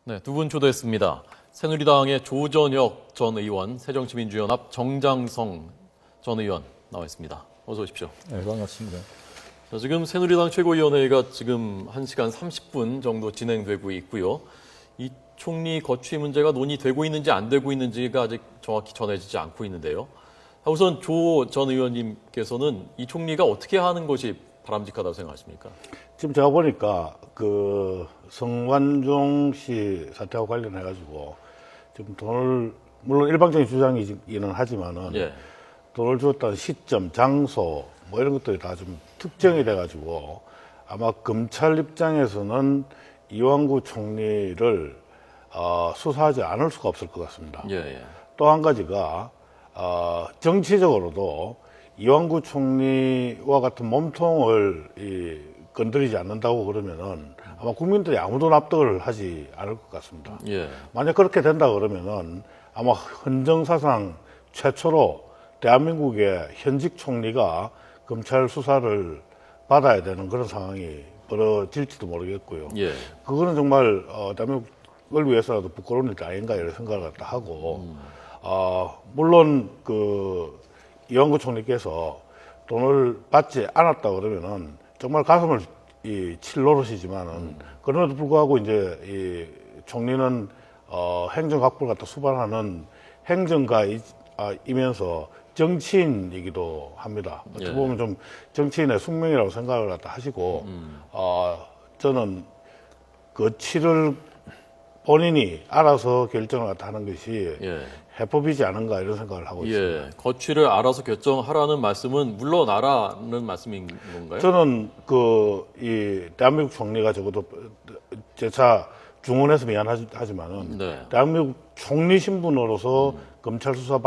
네, 두 분 초대했습니다. 새누리당의 조전혁 전 의원, 새정치민주연합 정장성 전 의원 나와 있습니다. 어서 오십시오. 네, 반갑습니다. 자, 지금 새누리당 최고위원회가 지금 1시간 30분 정도 진행되고 있고요. 이 총리 거취 문제가 논의되고 있는지 안 되고 있는지가 아직 정확히 전해지지 않고 있는데요. 우선 조 전 의원님께서는 이 총리가 어떻게 하는 것이 바람직하다고 생각하십니까? 지금 제가 보니까 그 성완종 씨 사태와 관련해가지고 지금 돈을, 물론 일방적인 주장이기는 하지만은 예. 돈을 주었다는 시점, 장소 뭐 이런 것들이 다 좀 특정이 돼가지고 아마 검찰 입장에서는 이완구 총리를 수사하지 않을 수가 없을 것 같습니다. 예, 예. 또 한 가지가 정치적으로도 이완구 총리와 같은 몸통을 건드리지 않는다고 그러면은 아마 국민들이 아무도 납득을 하지 않을 것 같습니다. 예. 만약 그렇게 된다 그러면은 아마 헌정사상 최초로 대한민국의 현직 총리가 검찰 수사를 받아야 되는 그런 상황이 벌어질지도 모르겠고요. 예. 그거는 정말 대한민국을 위해서라도 부끄러운 일 아닌가 이런 생각을 갖다 하고 물론 그 이완구 총리께서 돈을 받지 않았다 그러면은 정말 가슴을 칠 노릇이지만은 그럼에도 불구하고 이제 이 총리는 행정각부를 갖다 수반하는 행정가이면서 정치인이기도 합니다. 어떻게 예. 보면 좀 정치인의 숙명이라고 생각을 갖다 하시고 저는 거취를 본인이 알아서 결정을 갖다 하는 것이 예. 해법이지 않은가 이런 생각을 하고 있습니다. 예, 거취를 알아서 결정하라는 말씀은 물러나라는 말씀인 건가요? 저는 이 대한민국 총리가 적어도 제차 중언해서 미안하지만은 네. 대한민국 총리 신분으로서 검찰 수사를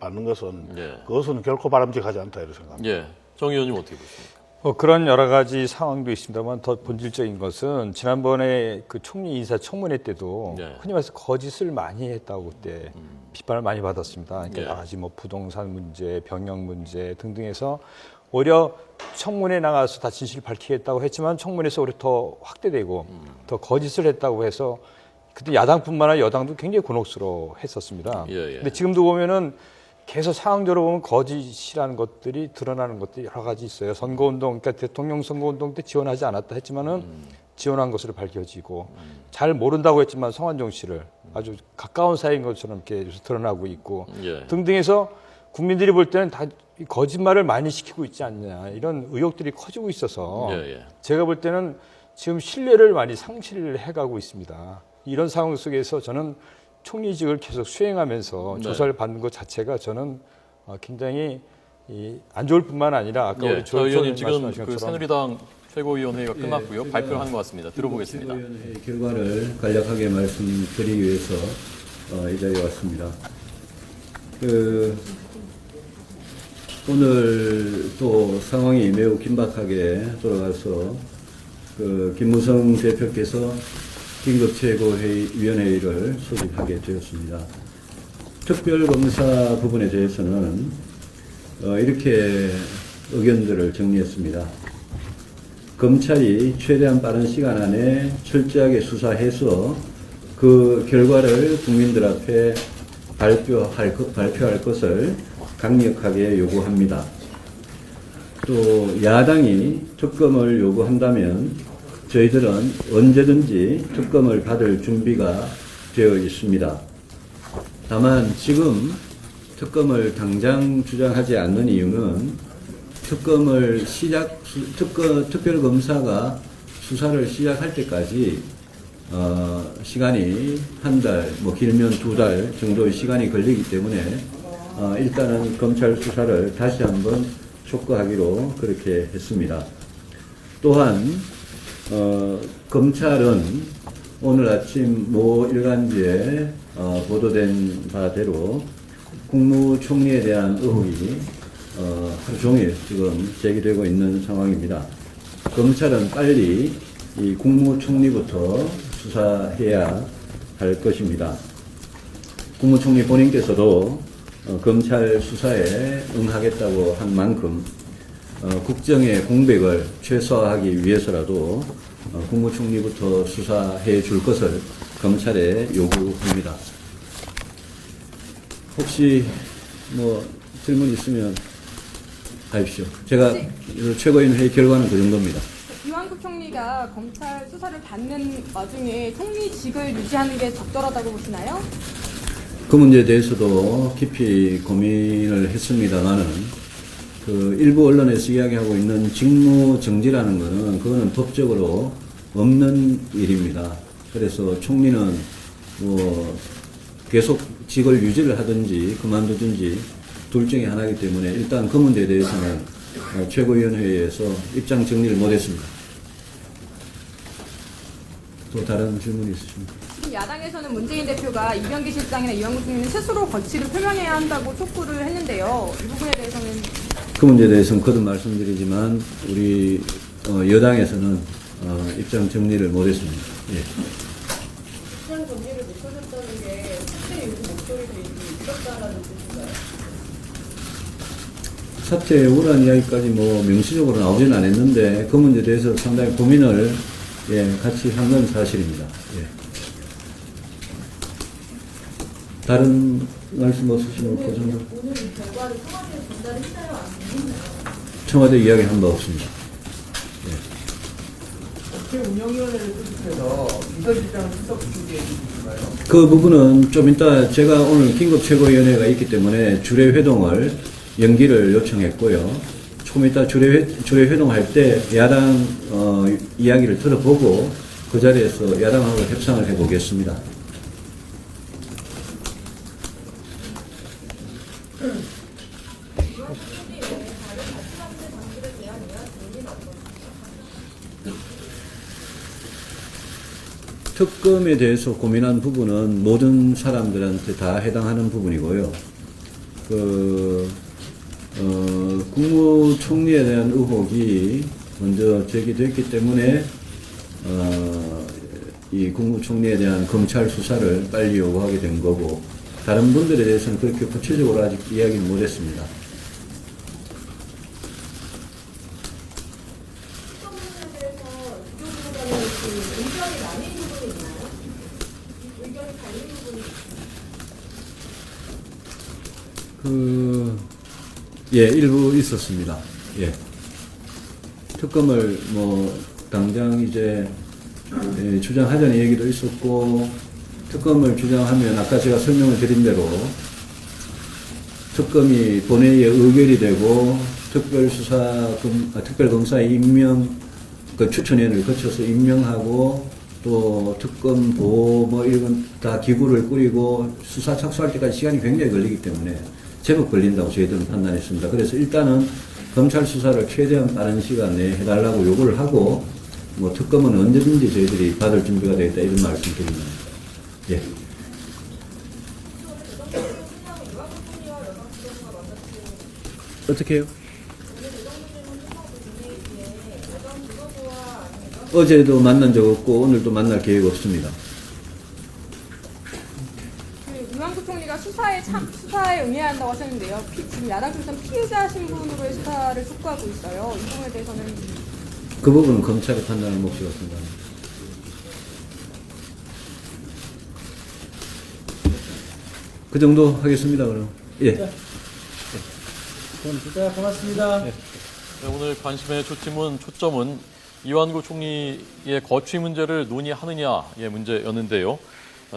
받는 것은 예. 그것은 결코 바람직하지 않다 이런 생각합니다. 예, 정 의원님 어떻게 보십니까? 그런 여러 가지 상황도 있습니다만 더 본질적인 것은 지난번에 그 총리 인사청문회 때도 네. 흔히 말해서 거짓을 많이 했다고 그때 비판을 많이 받았습니다. 그러니까 네. 여러 가지 뭐 부동산 문제, 병역 문제 등등해서 오히려 청문회 나가서 다 진실을 밝히겠다고 했지만 청문회에서 오히려 더 확대되고 더 거짓을 했다고 해서 그때 야당뿐만 아니라 여당도 굉장히 곤혹스러워 했었습니다. 예, 예. 근데 지금도 보면은 계속 상황적으로 보면 거짓이라는 것들이 드러나는 것들이 여러 가지 있어요. 선거운동, 그러니까 대통령 선거운동 때 지원하지 않았다 했지만은 지원한 것으로 밝혀지고 잘 모른다고 했지만 성완종 씨를 아주 가까운 사이인 것처럼 이렇게 드러나고 있고 예. 등등해서 국민들이 볼 때는 다 거짓말을 많이 시키고 있지 않냐 이런 의혹들이 커지고 있어서 예, 예. 제가 볼 때는 지금 신뢰를 많이 상실을 해가고 있습니다. 이런 상황 속에서 저는 총리직을 계속 수행하면서 네. 조사를 받는 것 자체가 저는 굉장히 안 좋을 뿐만 아니라 아까 예, 우리 저 조 의원님 의원님 지금 말씀하신 그 것처럼 새누리당 최고위원회가 끝났고요. 발표를 한 것 같습니다. 들어보겠습니다. 최고위원회의 결과를 간략하게 말씀드리기 위해서 이 자리에 왔습니다. 오늘 또 상황이 매우 긴박하게 돌아가서 김무성 대표께서 긴급최고위원회의를 소집하게 되었습니다. 특별검사 부분에 대해서는 이렇게 의견들을 정리했습니다. 검찰이 최대한 빠른 시간 안에 철저하게 수사해서 그 결과를 국민들 앞에 발표할 것을 강력하게 요구합니다. 또 야당이 특검을 요구한다면 저희들은 언제든지 특검을 받을 준비가 되어 있습니다. 다만 지금 특검을 당장 주장하지 않는 이유는 특별검사가 수사를 시작할 때까지 시간이 한 달, 길면 2달 정도의 시간이 걸리기 때문에 일단은 검찰 수사를 다시 한번 촉구하기로 그렇게 했습니다. 또한 검찰은 오늘 아침 모 일간지에 보도된 바대로 국무총리에 대한 의혹이 하루 종일 지금 제기되고 있는 상황입니다. 검찰은 빨리 이 국무총리부터 수사해야 할 것입니다. 국무총리 본인께서도 검찰 수사에 응하겠다고 한 만큼 국정의 공백을 최소화하기 위해서라도 국무총리부터 수사해 줄 것을 검찰에 요구합니다. 혹시 뭐 질문 있으면 하십시오. 제가 최고위원 회의 결과는 그 정도입니다. 이완구 총리가 검찰 수사를 받는 와중에 총리직을 유지하는 게 적절하다고 보시나요? 그 문제에 대해서도 깊이 고민을 했습니다만은 그 일부 언론에서 이야기하고 있는 직무 정지라는 거는 그거는 법적으로 없는 일입니다. 그래서 총리는 뭐 계속 직을 유지를 하든지 그만두든지 둘 중에 하나이기 때문에 일단 그 문제에 대해서는 최고위원회에서 입장 정리를 못했습니다. 또 다른 질문이 있으십니까? 지금 야당에서는 문재인 대표가 이병기 실장이나 이완구 총리는 스스로 거취를 표명해야 한다고 촉구를 했는데요. 이 부분에 대해서는 그 문제에 대해서는 거듭 말씀드리지만 우리 여당에서는 입장 정리를 못했습니다. 예. 입장 정리를 못하셨다는 게 사퇴 요구 목소리도 있었다라는 뜻인가요? 사퇴 우란 이야기까지 뭐 명시적으로 나오진 않았는데 그 문제에 대해서 상당히 고민을 같이 한 건 사실입니다. 예. 다른 말씀 없으시면 그 정도. 오늘 이 결과를 청와대에 전달했나요? 아니면 청와대 이야기 한 바 없습니다. 운영위원회를 소집해서 비서실장 수석 중에 있을까요? 그 부분은 좀 이따 제가 오늘 긴급 최고위원회가 있기 때문에 주례 회동을 연기를 요청했고요. 조금 이따 주례 회동할 때 야당 이야기를 들어보고 그 자리에서 야당하고 협상을 해보겠습니다. 특검에 대해서 고민한 부분은 모든 사람들한테 다 해당하는 부분이고요. 국무총리에 대한 의혹이 먼저 제기됐기 때문에 이 국무총리에 대한 검찰 수사를 빨리 요구하게 된 거고, 다른 분들에 대해서는 그렇게 구체적으로 아직 이야기는 못했습니다. 일부 있었습니다. 예. 특검을 뭐 당장 이제 주장하자는 얘기도 있었고, 특검을 주장하면 아까 제가 설명을 드린 대로 특검이 본회의에 의결이 되고 특별검사의 임명, 그 추천위원회를 거쳐서 임명하고 또 특검 보호 뭐 이런 다 기구를 꾸리고 수사 착수할 때까지 시간이 굉장히 걸리기 때문에 제법 걸린다고 저희들은 판단했습니다. 그래서 일단은 검찰 수사를 최대한 빠른 시간 내에 해달라고 요구를 하고, 뭐 특검은 언제든지 저희들이 받을 준비가 되어 있다 이런 말씀 드립니다. 예. 어떻게 해요? 어제도 만난 적 없고 오늘도 만날 계획 없습니다. 이완구 총리가 수사에 응해야 한다고 하셨는데요. 지금 야당 쪽에서는 피의자 신분으로의 수사를 촉구하고 있어요. 이 부분에 대해서는 그 부분은 검찰의 판단을 몫이 같습니다. 그 정도 하겠습니다. 그럼. 예. 그럼 진짜 고맙습니다. 네, 오늘 관심의 초점은 이완구 총리의 거취 문제를 논의하느냐의 문제였는데요.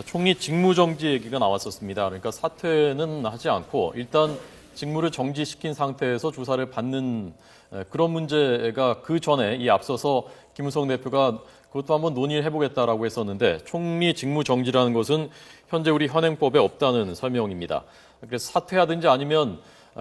총리 직무정지 얘기가 나왔었습니다. 그러니까 사퇴는 하지 않고 일단 직무를 정지시킨 상태에서 조사를 받는 그런 문제가 그 전에 이 앞서서 김무성 대표가 그것도 한번 논의를 해보겠다라고 했었는데, 총리 직무정지라는 것은 현재 우리 현행법에 없다는 설명입니다. 그래서 사퇴하든지 아니면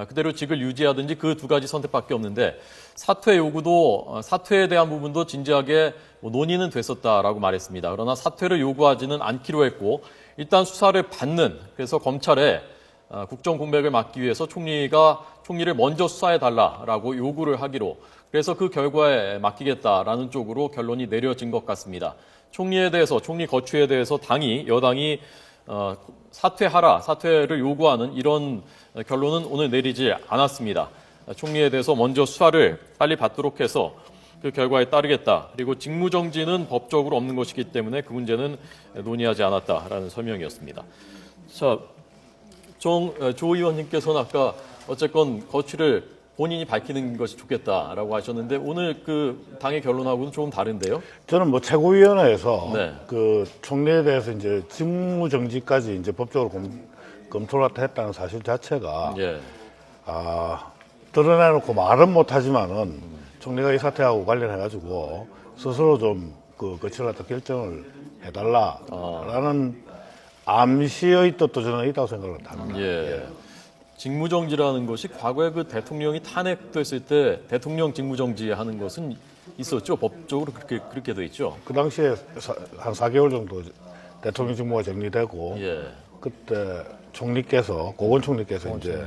그대로 직을 유지하든지 그 두 가지 선택밖에 없는데, 사퇴 요구도 사퇴에 대한 부분도 진지하게 논의는 됐었다라고 말했습니다. 그러나 사퇴를 요구하지는 않기로 했고, 일단 수사를 받는, 그래서 검찰에 국정 공백을 막기 위해서 총리를 먼저 수사해달라라고 요구를 하기로, 그래서 그 결과에 맡기겠다라는 쪽으로 결론이 내려진 것 같습니다. 총리 거취에 대해서 여당이 사퇴를 요구하는 이런 결론은 오늘 내리지 않았습니다. 총리에 대해서 먼저 수사를 빨리 받도록 해서 그 결과에 따르겠다. 그리고 직무정지는 법적으로 없는 것이기 때문에 그 문제는 논의하지 않았다라는 설명이었습니다. 자, 조 의원님께서는 아까 어쨌건 거취를 본인이 밝히는 것이 좋겠다라고 하셨는데 오늘 그 당의 결론하고는 조금 다른데요? 저는 뭐 최고위원회에서 네. 그 총리에 대해서 이제 직무정지까지 이제 법적으로 검토를 했다는 사실 자체가 예. 드러내놓고 말은 못하지만은 총리가 이 사태하고 관련해가지고 스스로 좀 그 거취를 갖다 결정을 해달라라는 암시의 뜻도 저는 있다고 생각을 합니다. 예. 직무정지라는 것이 과거에 그 대통령이 탄핵됐을 때 대통령 직무정지하는 것은 있었죠. 법적으로 그렇게 돼 있죠. 그 당시에 한 4개월 정도 대통령 직무가 정리되고 예. 그때 총리께서 고건 총리께서 이제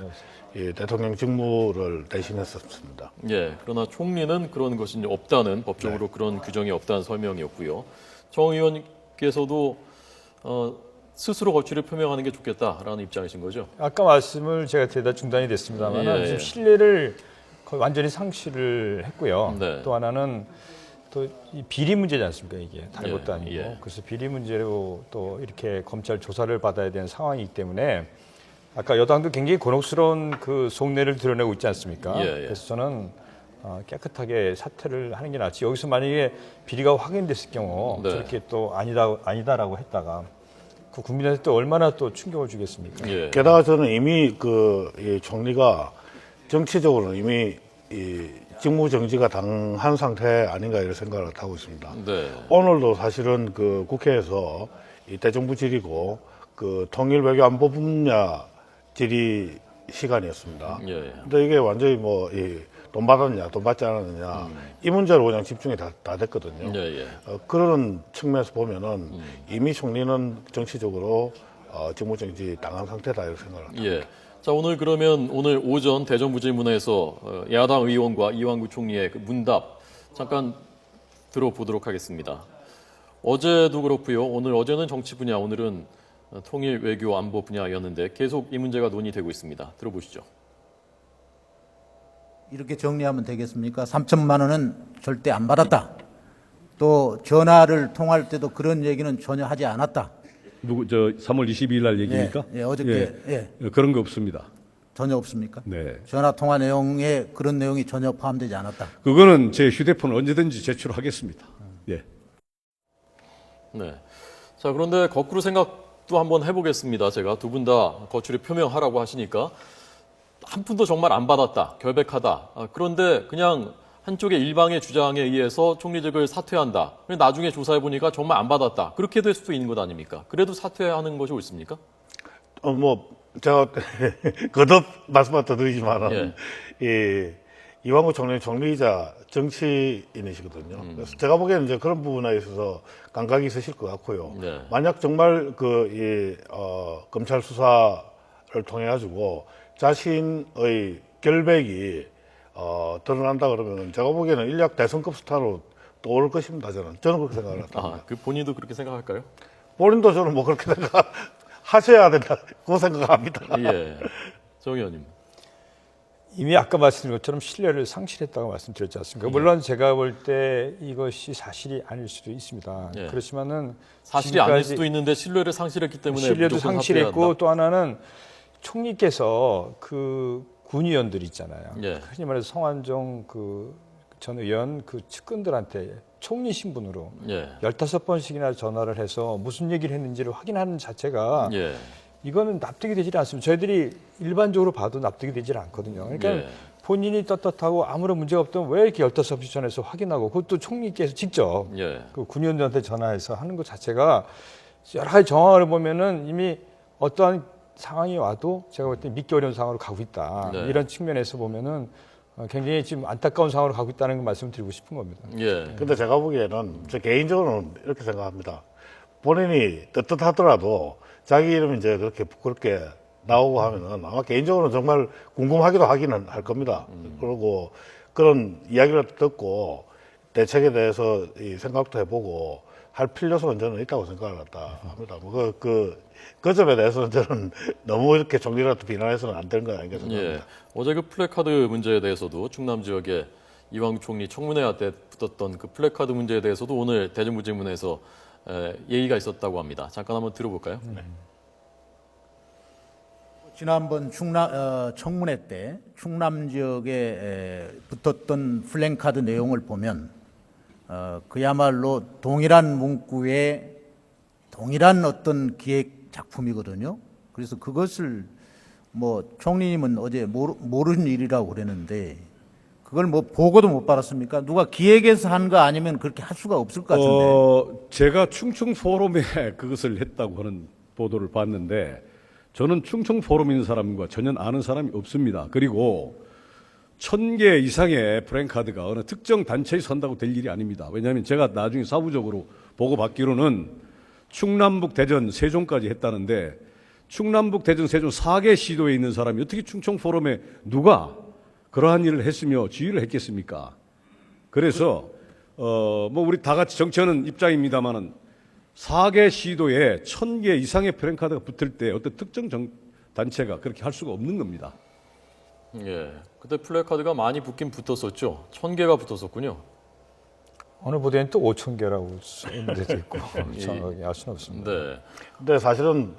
이 대통령 직무를 대신했었습니다. 예. 그러나 총리는 그런 것이 이제 없다는 법적으로 그런 규정이 없다는 설명이었고요. 정 의원께서도 스스로 거취를 표명하는 게 좋겠다라는 입장이신 거죠? 아까 말씀을 제가 드리다 중단이 됐습니다만 예, 예. 지금 신뢰를 거의 완전히 상실을 했고요. 네. 또 하나는 또 이 비리 문제지 않습니까 이게 다른 예, 것도 아니고 예. 그래서 비리 문제로 또 이렇게 검찰 조사를 받아야 되는 상황이기 때문에 아까 여당도 굉장히 곤혹스러운 그 속내를 드러내고 있지 않습니까? 예, 예. 그래서 저는 깨끗하게 사퇴를 하는 게 낫지 여기서 만약에 비리가 확인됐을 경우 네. 저렇게 또 아니다라고 했다가 그 국민한테 또 얼마나 또 충격을 주겠습니까? 예. 게다가 저는 이미 이 총리가 정치적으로 이미 이 직무정지가 당한 상태 아닌가 이런 생각을 하고 있습니다. 네. 오늘도 사실은 그 국회에서 이 대정부 질의고 그 통일외교안보 분야 질의 시간이었습니다. 예. 근데 이게 완전히 뭐 돈 받았냐, 돈 받지 않았느냐 이 문제로 그냥 집중이 다 됐거든요. 예. 그런 측면에서 보면은 이미 총리는 정치적으로 직무정지 당한 상태다 이렇게 생각을 합니다. 예. 자, 오늘 그러면 오늘 오전 대정부질문에서 야당 의원과 이완구 총리의 그 문답 잠깐 들어보도록 하겠습니다. 어제도 그렇고요. 어제는 정치 분야, 오늘은 통일 외교 안보 분야였는데 계속 이 문제가 논의되고 있습니다. 들어보시죠. 이렇게 정리하면 되겠습니까? 3천만 원은 절대 안 받았다. 또 전화를 통할 때도 그런 얘기는 전혀 하지 않았다. 3월 22일 날 얘기입니까? 예, 어저께 그런 거 없습니다. 전혀 없습니까? 네. 전화 통화 내용에 그런 내용이 전혀 포함되지 않았다. 그거는 제 휴대폰 언제든지 제출하겠습니다. 예. 네. 자, 그런데 거꾸로 생각도 한번 해보겠습니다. 제가 두 분 다 거취를 표명하라고 하시니까 한 푼도 정말 안 받았다, 결백하다. 그런데 그냥 한쪽의 일방의 주장에 의해서 총리직을 사퇴한다. 나중에 조사해 보니까 정말 안 받았다. 그렇게 될 수도 있는 것 아닙니까? 그래도 사퇴하는 것이 옳습니까? 뭐 제가 거듭 말씀을 더 드리지만은 이완구 총리는 총리이자 정치인이시거든요. 그래서 제가 보기에는 이제 그런 부분에 있어서 감각이 있으실 것 같고요. 네. 만약 정말 검찰 수사를 통해 가지고 자신의 결백이 드러난다 그러면 제가 보기에는 인력 대선급 스타로 떠오를 것입니다. 저는 그렇게 생각을 합니다. 그 본인도 그렇게 생각할까요? 본인도 저는 뭐 그렇게 하셔야 된다고 생각합니다. 예. 정 의원님. 이미 아까 말씀드린 것처럼 신뢰를 상실했다고 말씀드렸지 않습니까? 물론 제가 볼 때 이것이 사실이 아닐 수도 있습니다. 예. 그렇지만은 사실이 아닐 지금까지 수도 있는데 신뢰를 상실했기 때문에 신뢰도 무조건 상실했고 사퇴해야 한다. 또 하나는 총리께서 그 군의원들 있잖아요. 예. 흔히 말해서 성완종 그 전 의원 그 측근들한테 총리 신분으로 예. 15번씩이나 전화를 해서 무슨 얘기를 했는지를 확인하는 자체가 예. 이거는 납득이 되질 않습니다. 저희들이 일반적으로 봐도 납득이 되질 않거든요. 그러니까 예. 본인이 떳떳하고 아무런 문제가 없다면 왜 이렇게 15번씩 전화해서 확인하고 그것도 총리께서 직접 예. 그 군의원들한테 전화해서 하는 것 자체가 여러 가지 정황을 보면은 이미 어떠한 상황이 와도 제가 볼 때 믿기 어려운 상황으로 가고 있다. 네. 이런 측면에서 보면은 굉장히 지금 안타까운 상황으로 가고 있다는 걸 말씀드리고 싶은 겁니다. 예. 근데 제가 보기에는 저 개인적으로는 이렇게 생각합니다. 본인이 떳떳하더라도 자기 이름이 이제 그렇게 부끄럽게 나오고 하면은 아마 개인적으로는 정말 궁금하기도 하기는 할 겁니다. 그리고 그런 이야기를 듣고 대책에 대해서 이 생각도 해보고 할 필요성은 저는 있다고 생각을 합니다. 뭐 그 점에 대해서는 저는 너무 이렇게 총리한테 비난해서는 안 되는 거 아닌가 생각합니다. 예. 어제 그 플래카드 문제에 대해서도 충남 지역에 이완구 총리 청문회 때 붙었던 그 플래카드 문제에 대해서도 오늘 대정부질문에서 얘기가 있었다고 합니다. 잠깐 한번 들어볼까요? 지난번 청문회 때 충남 지역에 붙었던 플랜카드 내용을 보면 그야말로 동일한 문구의 동일한 어떤 기획 작품이거든요. 그래서 그것을 뭐 총리님은 어제 모르는 일이라고 그랬는데 그걸 뭐 보고도 못 받았습니까? 누가 기획해서 한 거 아니면 그렇게 할 수가 없을 것 같은데. 제가 충청 포럼에 그것을 했다고 하는 보도를 봤는데 저는 충청 포럼에 있는 사람과 전혀 아는 사람이 없습니다. 그리고 1000개 이상의 프랜카드가 어느 특정 단체에 선다고 될 일이 아닙니다. 왜냐하면 제가 나중에 사부적으로 보고받기로는 충남북, 대전, 세종까지 했다는데 충남북, 대전, 세종 4개 시도에 있는 사람이 어떻게 충청 포럼에 누가 그러한 일을 했으며 지휘를 했겠습니까? 그래서 뭐 우리 다 같이 정치하는 입장입니다만은 4개 시도에 1000개 이상의 프랜카드가 붙을 때 어떤 특정 단체가 그렇게 할 수가 없는 겁니다. 예, 그때 플래카드가 많이 붙긴 붙었었죠. 1000개가 붙었었군요. 어느 보도에는 또 5,000개라고 써 있는 데도 있고 정확하게 알 수는 없습니다. 네, 근데 사실은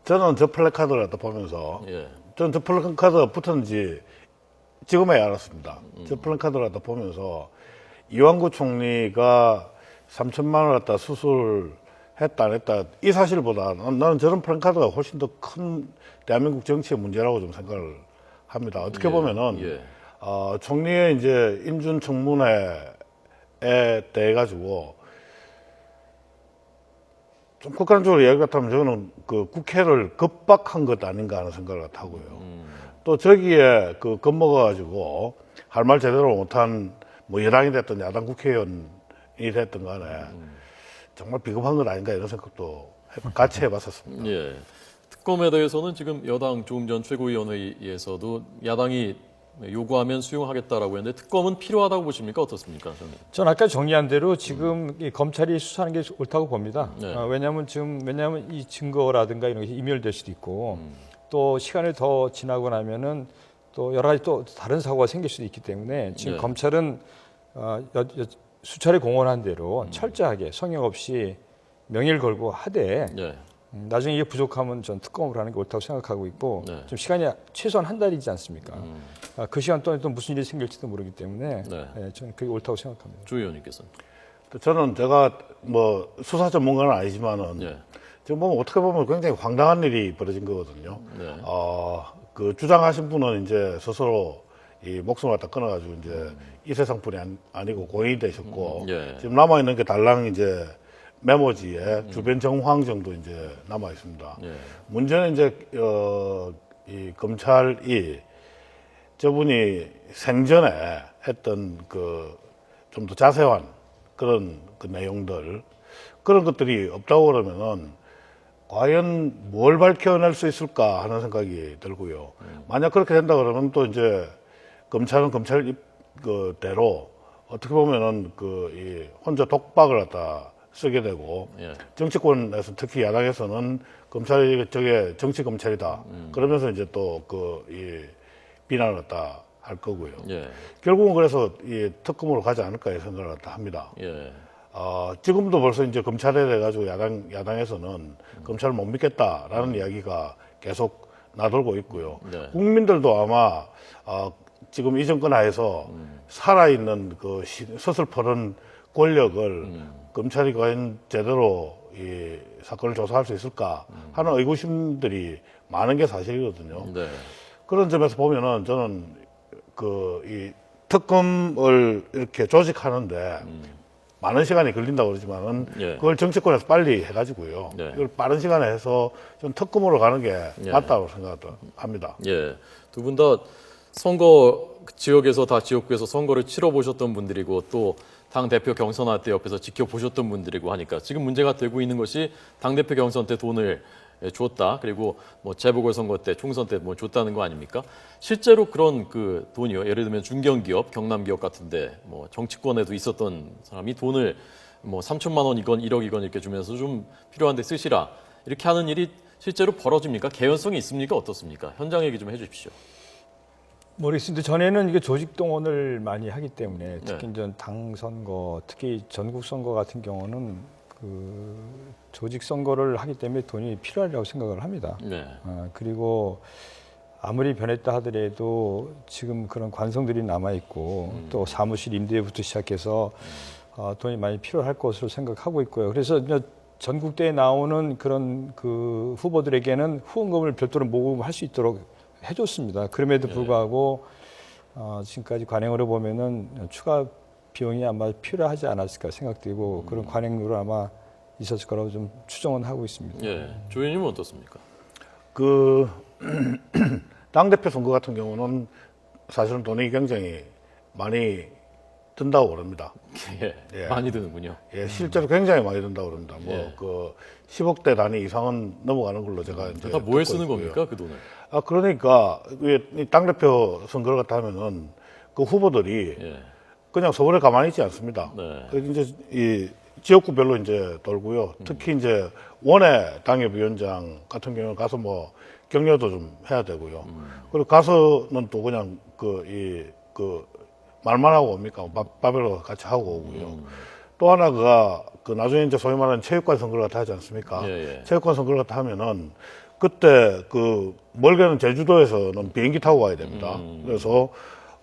저는 저 플래카드를 갖다 보면서 예, 저는 저 플래카드가 붙었는지 지금에 알았습니다. 저 플래카드를 갖다 보면서 이완구 총리가 3천만 원 갖다 수술했다 안 했다 이 사실보다 나는 저런 플래카드가 훨씬 더 큰 대한민국 정치의 문제라고 좀 생각을 합니다. 어떻게 예, 보면은 예. 총리의 이제 인준 청문회에 대해 가지고 좀 국가적으로 이야기 같으면 저는 그 국회를 급박한 것 아닌가 하는 생각을 하고요. 또 저기에 그 겁먹어가지고 할 말 제대로 못한 뭐 여당이 됐든 야당 국회의원이 됐든 간에 정말 비겁한 것 아닌가 이런 생각도 같이 해봤었습니다. 예. 특검에 대해서는 지금 여당 조금 전 최고위원회에서도 야당이 요구하면 수용하겠다라고 했는데 특검은 필요하다고 보십니까? 어떻습니까? 전 아까 정리한 대로 지금 이 검찰이 수사하는 게 옳다고 봅니다. 네. 왜냐하면 이 증거라든가 이런 게 인멸될 수도 있고 또 시간이 더 지나고 나면은 또 여러 가지 또 다른 사고가 생길 수도 있기 때문에 지금 네. 검찰은 수차례 공언한 대로 철저하게 성역 없이 명예를 걸고 하되 예. 나중에 이게 부족하면 전 특검을 하는 게 옳다고 생각하고 있고 네. 좀 시간이 최소한 한 달이지 않습니까? 그 시간 동안 또 무슨 일이 생길지도 모르기 때문에 네. 저는 그게 옳다고 생각합니다. 조 의원님께서는. 저는 제가 뭐 수사 전문가는 아니지만은 예. 지금 보면 어떻게 보면 굉장히 황당한 일이 벌어진 거거든요. 네. 그 주장하신 분은 이제 스스로 이 목숨을 갖다 끊어가지고 이제 이 세상 분이 아니고 고인이 되셨고 예. 지금 남아 있는 게 달랑 이제 메모지에 주변 정황 정도 이제 남아 있습니다. 예. 문제는 이제 이 검찰이 저분이 생전에 했던 그 좀 더 자세한 그런 그 내용들 그런 것들이 없다고 그러면은 과연 뭘 밝혀낼 수 있을까 하는 생각이 들고요. 만약 그렇게 된다 그러면 또 이제 검찰은 검찰 그대로 어떻게 보면은 이 혼자 독박을 갖다 쓰게 되고 예. 정치권에서 특히 야당에서는 검찰이 저게 정치 검찰이다. 그러면서 이제 또 이 비난을 갖다 할 거고요. 예. 결국은 그래서 이 특검으로 가지 않을까 생각을 갖다 합니다. 예. 지금도 벌써 이제 검찰에 대해 가지고 야당에서는 검찰을 못 믿겠다라는 이야기가 계속 나돌고 있고요. 네. 국민들도 아마 지금 이 정권 하에서 살아있는 그 서슬퍼런 권력을 검찰이 과연 제대로 이 사건을 조사할 수 있을까 하는 의구심들이 많은 게 사실이거든요. 네. 그런 점에서 보면은 저는 이 특검을 이렇게 조직하는데 많은 시간이 걸린다고 그러지만은 예. 그걸 정치권에서 빨리 해가지고요. 네. 이걸 빠른 시간에 해서 좀 특검으로 가는 게 예. 맞다고 생각합니다. 예. 두 분 다 선거 지역에서 다 지역구에서 선거를 치러 보셨던 분들이고 또 당 대표 경선할 때 옆에서 지켜보셨던 분들이고 하니까 지금 문제가 되고 있는 것이 당 대표 경선 때 돈을 줬다. 그리고 뭐 재보궐선거 때 총선 때 뭐 줬다는 거 아닙니까? 실제로 그런 그 돈이요. 예를 들면 중견기업, 경남기업 같은데 뭐 정치권에도 있었던 사람이 돈을 뭐 3천만 원이건 1억이건 이렇게 주면서 좀 필요한데 쓰시라. 이렇게 하는 일이 실제로 벌어집니까? 개연성이 있습니까? 어떻습니까? 현장 얘기 좀 해주십시오. 모르겠습니다. 전에는 이게 조직 동원을 많이 하기 때문에 특히 이제 당 선거, 특히 전국 선거 같은 경우는 그 조직 선거를 하기 때문에 돈이 필요하다고 생각을 합니다. 네. 그리고 아무리 변했다 하더라도 지금 그런 관성들이 남아 있고 또 사무실 임대부터 시작해서 돈이 많이 필요할 것으로 생각하고 있고요. 그래서 이제 전국대에 나오는 그런 그 후보들에게는 후원금을 별도로 모금할 수 있도록 해줬습니다. 그럼에도 불구하고 지금까지 관행으로 보면은 추가 비용이 아마 필요하지 않았을까 생각되고 그런 관행으로 아마 있었을 거라고 좀 추정은 하고 있습니다. 예. 조 의원님은 어떻습니까? 그 당대표 선거 같은 경우는 사실은 돈이 굉장히 많이 든다고 그럽니다. 예. 예. 많이 드는군요. 예, 실제로 굉장히 많이 든다고 그럽니다. 뭐 예. 그 10억대 단위 이상은 넘어가는 걸로 제가 이제 다 뭐에 듣고 쓰는 있고요. 겁니까, 그 돈을? 그러니까 이 당대표 선거를 갖다 하면은 그 후보들이 예. 그냥 서울에 가만히 있지 않습니다. 네. 그래서 이제 이 지역구별로 이제 돌고요. 특히 이제 원외 당협위원장 같은 경우는 가서 뭐 격려도 좀 해야 되고요. 그리고 가서는 또 그냥 그 말만 하고 옵니까? 밥으로 같이 하고 오고요. 또 하나가 그 나중에 이제 소위 말하는 체육관 선거를 갖다 하지 않습니까? 예, 예. 체육관 선거를 갖다 하면은 그때 그 멀게는 제주도에서는 비행기 타고 와야 됩니다. 그래서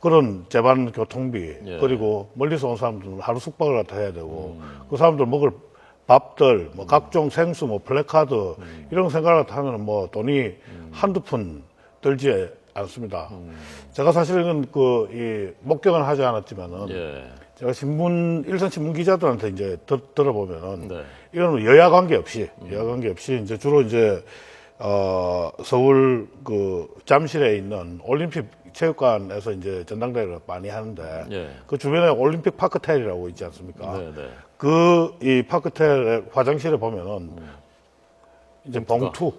그런 재반 교통비 예. 그리고 멀리서 온 사람들은 하루 숙박을 갖다 해야 되고 그 사람들 먹을 밥들 뭐 각종 생수 뭐 플래카드 이런 거 생각을 갖다 하면은 뭐 돈이 한두 푼 들지 않습니다. 제가 사실은 이 목격은 하지 않았지만은 예. 제가 일선 신문 기자들한테 이제 들어보면은 네. 이거는 여야 관계 없이 이제 주로 이제 서울 그 잠실에 있는 올림픽 체육관에서 이제 전당대회를 많이 하는데 예. 그 주변에 올림픽 파크텔이라고 있지 않습니까? 네, 네. 이 파크텔 화장실에 보면은 이제 봉투,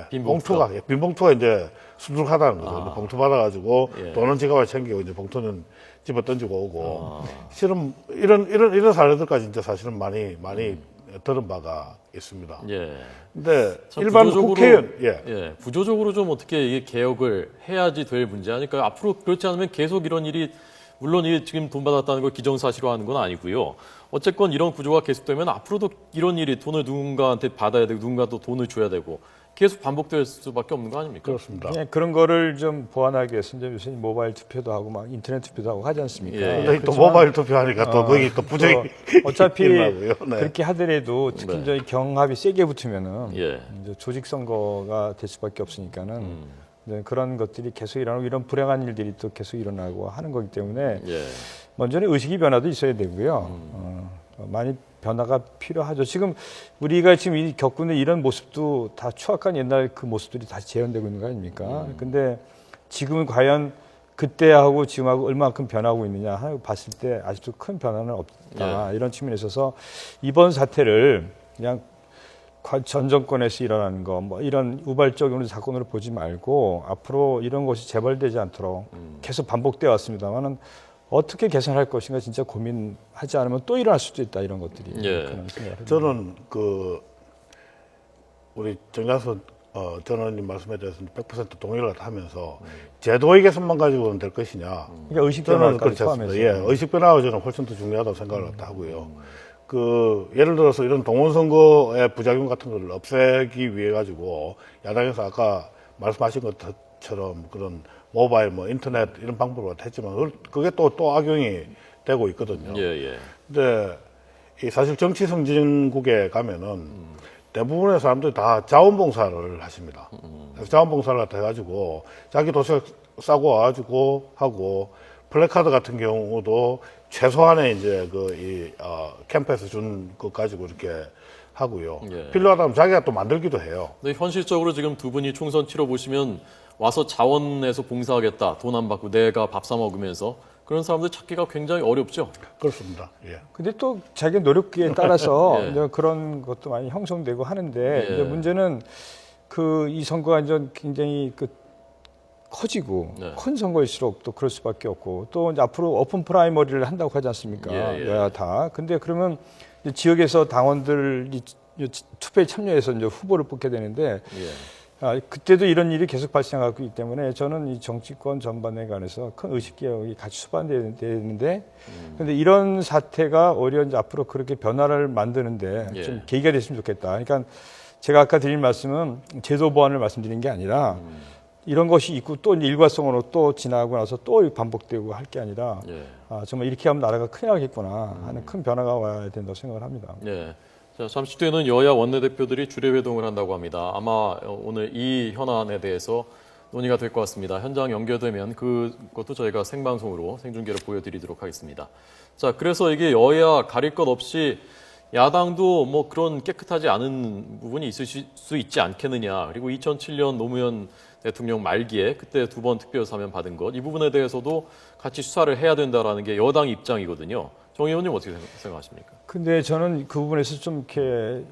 빈 봉투가 빈 봉투가 이제 수두룩하다는 거죠. 봉투 받아가지고 예. 돈은 지갑에 챙기고 이제 봉투는 집어 던지고 오고 실은 이런 사례들까지 이제 사실은 많이 들은 바가 있습니다. 예. 근데 참 일반 국회의원 구조적으로 좀 어떻게 이게 개혁을 해야지 될 문제 아닐까요? 앞으로 그렇지 않으면 계속 이런 일이 물론 이게 지금 돈 받았다는 걸 기정사실화하는 건 아니고요. 어쨌건 이런 구조가 계속되면 앞으로도 이런 일이 돈을 누군가한테 받아야 되고 누군가 또 돈을 줘야 되고 계속 반복될 수밖에 없는 거 아닙니까? 그렇습니다. 그런 거를 좀 보완하기 위해서 이제 요새 모바일 투표도 하고 막 인터넷 투표도 하고 하지 않습니까? 예. 근데 또 그렇지만 모바일 투표하니까 또 거기 또 부정이 어차피 일어나고요. 네. 그렇게 하더라도 특히 네. 이제 경합이 세게 붙으면은 예. 이제 조직 선거가 될 수밖에 없으니까는 이제 그런 것들이 계속 일어나고 이런 불행한 일들이 또 계속 일어나고 하는 거기 때문에 예. 먼저는 의식의 변화도 있어야 되고요. 많이 변화가 필요하죠. 지금 우리가 지금 겪고 있는 이런 모습도 다 추악한 옛날 그 모습들이 다시 재현되고 있는 거 아닙니까? 근데 지금은 과연 그때하고 지금하고 얼마만큼 변하고 있느냐 하고 봤을 때 아직도 큰 변화는 없다. 이런 측면에 있어서 이번 사태를 그냥 전 정권에서 일어나는 거 뭐 이런 우발적인 사건으로 보지 말고 앞으로 이런 것이 재발되지 않도록 계속 반복되어 왔습니다만은 어떻게 개선할 것인가 진짜 고민하지 않으면 또 일어날 수도 있다 이런 것들이. 예. 그런 생각을 합니다. 저는 우리 정jan석 전 의원님 말씀에 대해서는 100% 동의를 하면서 제도의 개선만 가지고는 될 것이냐. 그러니까 의식 저는 변화까지 그렇지 않습니다. 포함해서. 예, 의식 변화가 저는 훨씬 더 중요하다고 생각을 하고요. 예를 들어서 이런 동원 선거의 부작용 같은 걸 없애기 위해 가지고 야당에서 아까 말씀하신 것처럼 그런 모바일, 인터넷 이런 방법으로 했지만 그게 또 악용이 되고 있거든요. 예, 예. 근데 사실 정치 선진국에 가면은 대부분의 사람들이 다 자원봉사를 하십니다. 그래서 자원봉사를 해가지고 자기 도시락 싸고 와가지고 하고 플래카드 같은 경우도 최소한의 이제 캠프에서 준 것 가지고 이렇게 하고요. 예. 필요하다면 자기가 또 만들기도 해요. 근데 현실적으로 지금 두 분이 총선 치러 보시면 와서 자원에서 봉사하겠다, 돈 안 받고 내가 밥 사 먹으면서 그런 사람들 찾기가 굉장히 어렵죠. 그렇습니다. 예. 근데 또 자기 노력에 따라서 예. 이제 그런 것도 많이 형성되고 하는데 예. 이제 문제는 이 선거가 이제 굉장히 커지고 네. 큰 선거일수록 또 그럴 수밖에 없고 또 이제 앞으로 오픈 프라이머리를 한다고 하지 않습니까? 예, 예. 여야 다. 근데 그러면 이제 지역에서 당원들이 투표에 참여해서 이제 후보를 뽑게 되는데 예. 그때도 이런 일이 계속 발생하고 있기 때문에 저는 이 정치권 전반에 관해서 큰 의식개혁이 같이 수반돼야 되는데 그런데 이런 사태가 오히려 이제 앞으로 그렇게 변화를 만드는데 예. 좀 계기가 됐으면 좋겠다. 그러니까 제가 아까 드린 말씀은 제도 보완을 말씀드린 게 아니라 이런 것이 있고 또 일과성으로 또 지나고 나서 또 반복되고 할 게 아니라 예. 정말 이렇게 하면 나라가 큰일 나겠구나 하는 큰 변화가 와야 된다고 생각을 합니다. 네. 자, 잠시 뒤에는 여야 원내대표들이 주례회동을 한다고 합니다. 아마 오늘 이 현안에 대해서 논의가 될 것 같습니다. 현장 연결되면 그것도 저희가 생방송으로 생중계로 보여드리도록 하겠습니다. 자, 그래서 이게 여야 가릴 것 없이 야당도 뭐 그런 깨끗하지 않은 부분이 있을 수 있지 않겠느냐. 그리고 2007년 노무현 대통령 말기에 그때 2번 특별사면 받은 것, 이 부분에 대해서도 같이 수사를 해야 된다라는 게 여당 입장이거든요. 정 의원님 어떻게 생각하십니까? 근데 저는 그 부분에서 좀 이렇게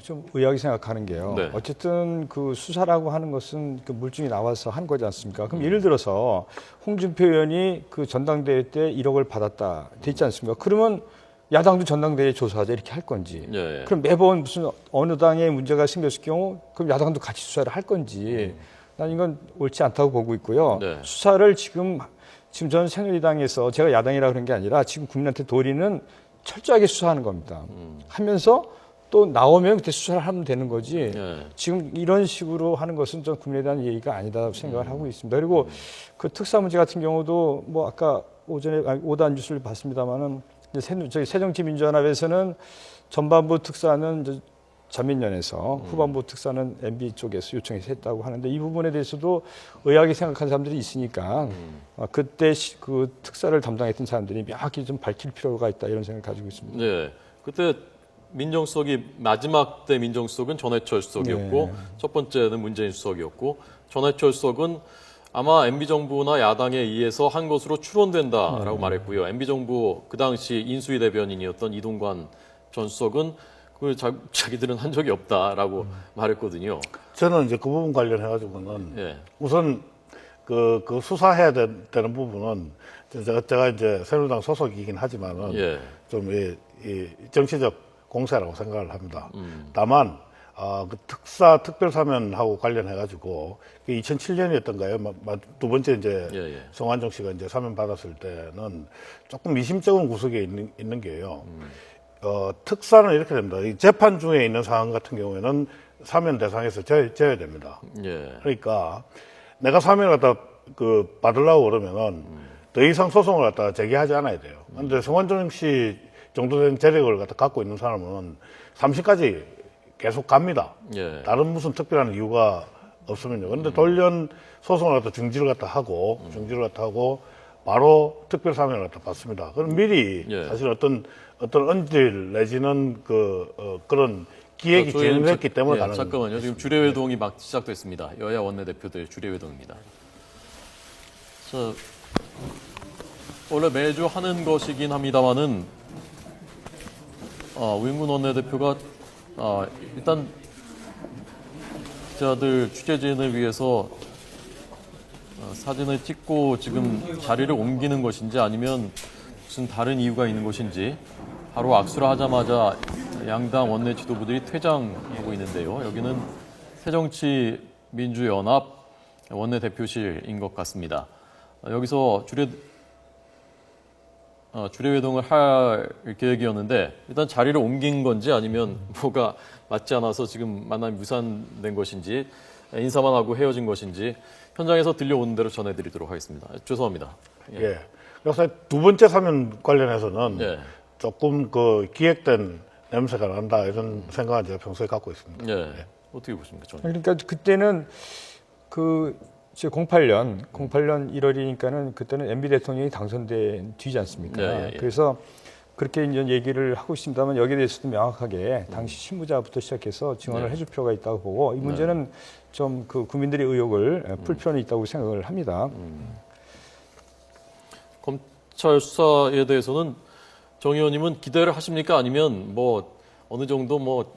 좀 의아하게 생각하는 게요. 네. 어쨌든 그 수사라고 하는 것은 그 물증이 나와서 한 거지 않습니까? 그럼 예를 들어서 홍준표 의원이 그 전당대회 때 1억을 받았다 돼 있지 않습니까? 그러면 야당도 전당대회 조사하자 이렇게 할 건지. 예. 그럼 매번 무슨 어느 당에 문제가 생겼을 경우 그럼 야당도 같이 수사를 할 건지. 난 이건 옳지 않다고 보고 있고요. 네. 수사를 지금 저는 새누리당에서 제가 야당이라 그런 게 아니라 지금 국민한테 도리는 철저하게 수사하는 겁니다. 하면서 또 나오면 그때 수사를 하면 되는 거지. 예. 지금 이런 식으로 하는 것은 전 국민에 대한 예의가 아니다고 생각을 하고 있습니다. 그리고 그 특사 문제 같은 경우도 뭐 아까 오단 뉴스를 봤습니다만은 저희 새정치민주연합에서는 전반부 특사는 이제 자민련에서 후반부 특사는 MB 쪽에서 요청해서 했다고 하는데 이 부분에 대해서도 의아하게 생각하는 사람들이 있으니까 그때 그 특사를 담당했던 사람들이 명확히 좀 밝힐 필요가 있다 이런 생각을 가지고 있습니다. 네. 그때 민정수석이 마지막 때 민정수석은 전해철 수석이었고 네. 첫 번째는 문재인 수석이었고 전해철 수석은 아마 MB정부나 야당에 의해서 한 것으로 추론된다라고 말했고요. MB정부 그 당시 인수위 대변인이었던 이동관 전 수석은 자기들은 한 적이 없다라고 말했거든요. 저는 이제 그 부분 관련해가지고는 예. 우선 그 수사해야 되는 부분은 제가 이제 새누리당 소속이긴 하지만은 예. 좀 이 정치적 공세라고 생각을 합니다. 다만 그 특별사면하고 관련해가지고 2007년이었던가요? 두 번째 이제 예. 송환정 씨가 이제 사면 받았을 때는 조금 미심쩍은 구석에 있는 게요. 특사는 이렇게 됩니다. 이 재판 중에 있는 상황 같은 경우에는 사면 대상에서 제외됩니다. 예. 그러니까 내가 사면을 갖다 받으려고 그러면은 더 이상 소송을 갖다가 제기하지 않아야 돼요. 그런데 송환정 씨 정도 된 재력을 갖다 갖고 있는 사람은 3심까지 계속 갑니다. 예. 다른 무슨 특별한 이유가 없으면요. 그런데 돌연 소송을 갖다 중지를 갖다 하고 바로 특별 사면을 갖다 받습니다. 그럼 미리 예. 사실 어떤 언질 내지는 그런 기획이 진행됐기 때문에 가는 잠깐만요. 지금 주례회동이 막 시작됐습니다. 여야 원내대표들 주례회동입니다. 자, 원래 매주 하는 것이긴 합니다만은 우인군 원내대표가 일단 기자들 취재진을 위해서 사진을 찍고 지금 자리를 옮기는 것인지 아니면 무슨 다른 이유가 있는 것인지 바로 악수를 하자마자 양당 원내 지도부들이 퇴장하고 있는데요. 여기는 새정치민주연합 원내대표실인 것 같습니다. 여기서 주례회동을 할 계획이었는데 일단 자리를 옮긴 건지 아니면 뭐가 맞지 않아서 지금 만남이 무산된 것인지 인사만 하고 헤어진 것인지 현장에서 들려오는 대로 전해드리도록 하겠습니다. 죄송합니다. 예. 그래서 두 번째 사면 관련해서는 예. 조금 기획된 냄새가 난다 이런 생각을 제가 평소에 갖고 있습니다. 예. 어떻게 보십니까, 전? 그러니까 그때는 08년 1월이니까는 그때는 MB 대통령이 당선된 뒤지 않습니까? 예. 그래서 그렇게 이제 얘기를 하고 있습니다만 여기에 대해서도 명확하게 당시 실무자부터 시작해서 증언을 해줄 필요가 있다고 보고 이 문제는 좀 국민들의 의혹을 풀 필요는 있다고 생각을 합니다. 검찰 수사에 대해서는 정 의원님은 기대를 하십니까? 아니면 뭐 어느 정도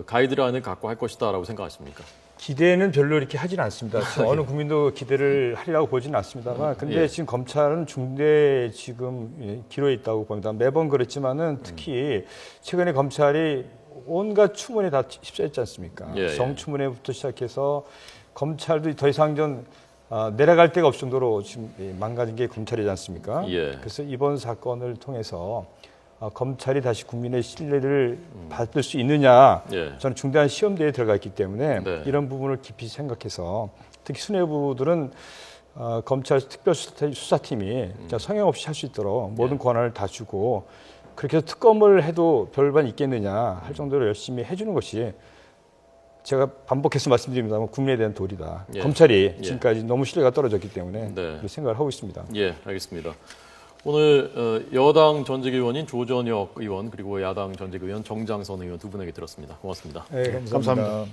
가이드라인을 갖고 할 것이다라고 생각하십니까? 기대는 별로 이렇게 하지는 않습니다. 어느 국민도 기대를 하리라고 보지는 않습니다만, 근데 예. 지금 검찰은 중대 지금 기로에 있다고 봅니다. 매번 그렇지만은 특히 최근에 검찰이 온갖 추문에 다 휩싸였지 않습니까? 예, 예. 성추문회부터 시작해서 검찰도 더 이상 내려갈 데가 없을 정도로 지금 망가진 게 검찰이지 않습니까? 예. 그래서 이번 사건을 통해서 검찰이 다시 국민의 신뢰를 받을 수 있느냐, 예. 저는 중대한 시험대에 들어가 있기 때문에 네. 이런 부분을 깊이 생각해서 특히 수뇌부들은 검찰 특별수사팀이 성형 없이 할 수 있도록 모든 권한을 다 주고 그렇게 해서 특검을 해도 별반 있겠느냐 할 정도로 열심히 해주는 것이 제가 반복해서 말씀드립니다만 국민에 대한 도리다. 예. 검찰이 예. 지금까지 너무 신뢰가 떨어졌기 때문에 네. 그렇게 생각을 하고 있습니다. 예, 알겠습니다. 오늘 여당 전직 의원인 조전혁 의원 그리고 야당 전직 의원 정장선 의원 두 분에게 들었습니다. 고맙습니다. 네, 감사합니다.